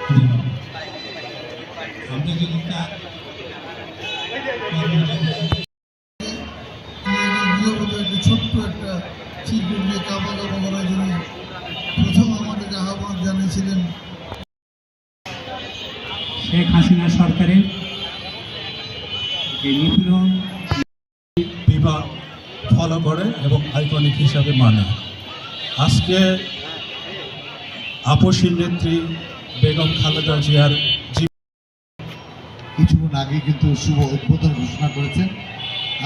আমরা যদি তার ছোট্ট একটা চিরকুট নিয়ে কাপা কাপা করার জন্য প্রথম আমাদেরকে আহ্বান জানিয়েছিলেন শেখ হাসিনা সরকারের যে নিপীড়ন বিভাগ ফলো করে এবং আইকনিক হিসাবে মানে। আজকে আপসী নেত্রী বেগম খালেদা জিয়ার কিছুক্ষণ আগে কিন্তু শুভ উদ্বোধন ঘোষণা করেছেন।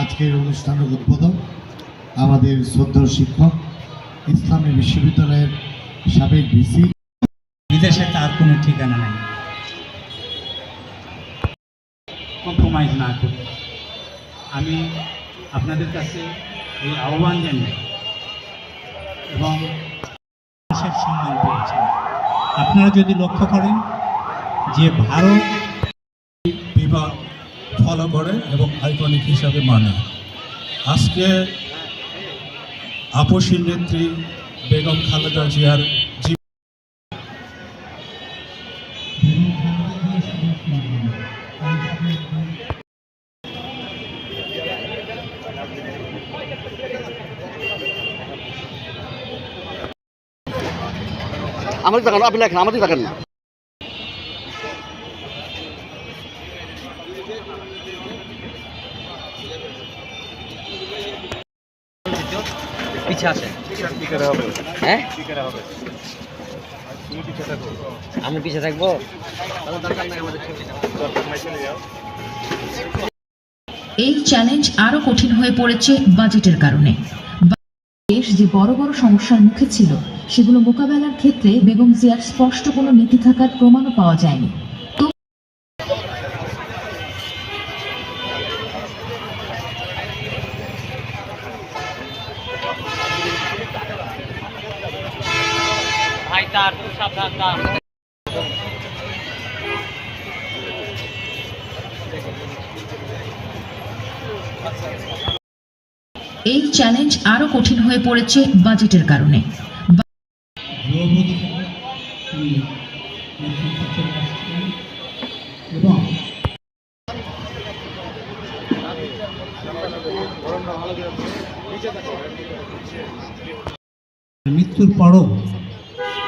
আজকের অনুষ্ঠানের উদ্বোধন আমাদের শ্রদ্ধেয় শিক্ষক, ইসলামী বিশ্ববিদ্যালয়ের সাবেক ভিসি। বিদেশে তার কোনো ঠিকানা নেই, কম্প্রোমাইজ না করে আমি আপনাদের কাছে এই আহ্বান জানাই এবং দেশের সম্মান পেয়েছেন। আপনারা যদি লক্ষ্য করেন যে ভারত বিভাগ ফলো করে এবং আইকনিক হিসাবে মানে। আজকে আপসী নেত্রী বেগম খালেদা জিয়ার আমাদের দেখান, আপনি লেখেন, আমাদের দেখান না। পিছে আসে হ্যাঁ, আমি পিছে থাকবো। এই চ্যালেঞ্জ আরো কঠিন হয়ে পড়েছে বাজেটের কারণে। দেশ যে বড় বড় সমস্যার মুখে ছিল সেগুলো মোকাবেলার ক্ষেত্রে বেগম জিয়ার স্পষ্ট কোনো নীতি থাকার প্রমাণও পাওয়া যায়নি। এই চ্যালেঞ্জ আরো কঠিন হয়ে পড়েছে বাজেটের কারণে। এবং মৃত্যুর পরও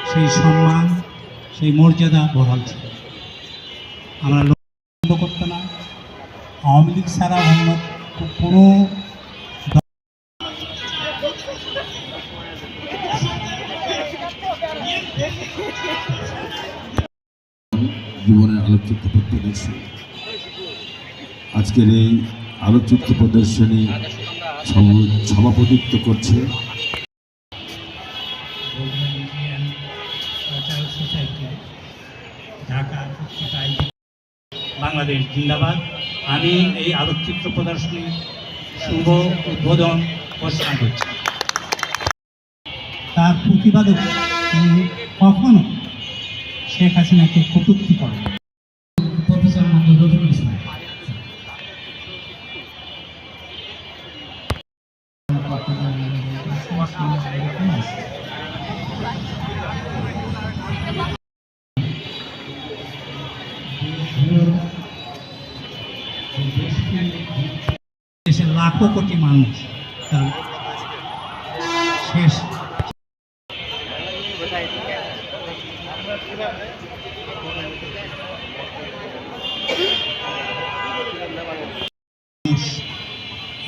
সেই সম্মান, সেই মর্যাদা বহাল ছিল। আমরা লক্ষ্য করতো না আওয়ামী লীগ ছাড়া অন্য কোনো জীবনের আলোকচিত্র প্রদর্শনী। আজকের এই আলোকচিত্র প্রদর্শনী সভাপতিত্ব করছে ঢাকা বাংলাদেশ জিন্দাবাদ। আমি এই আলোকচিত্র প্রদর্শনী শুভ উদ্বোধন ঘোষণা করছি। তার প্রতিবাদক কখনো শেখ হাসিনাকে কটূক্তি করেন। প্রফেসর মোহাম্মদ রফিকুল ইসলাম দেশের লাখো কোটি মানুষ তার শেষ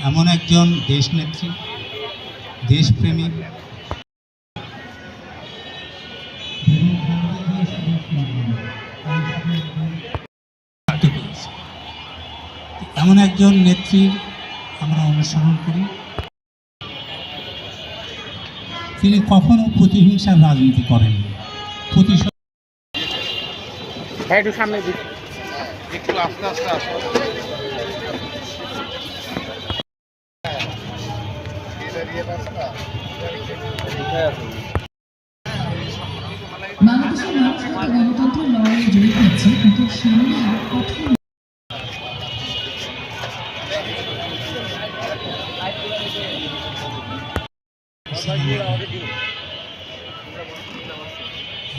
এমন একজন দেশনেত্রী, দেশপ্রেমিক, এমন একজন নেত্রী আমরা অনুসরণ করি। তিনি কখনো প্রতিহিংসার রাজনীতি করেননি। প্রতিশোধ একটু সামনে একটু আস্তে আস্তে বাংলাদেশের মানুষ গণতন্ত্রের লড়াইয়ে জড়িত হচ্ছে, কিন্তু সামনে আরো কঠিন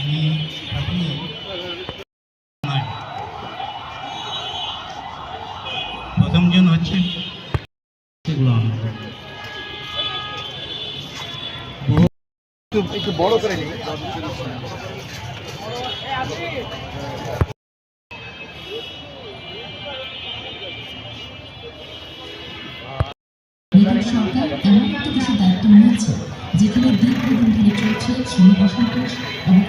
আমি হয়েছে সেগুলো আনন্দ। একটু বড় করে নিই। নতুন সরকার এমন একটা দেশের দায়িত্ব নিয়েছে যেখানে দীর্ঘদিন ধরে চলছে শ্রমিক অসন্তোষ এবং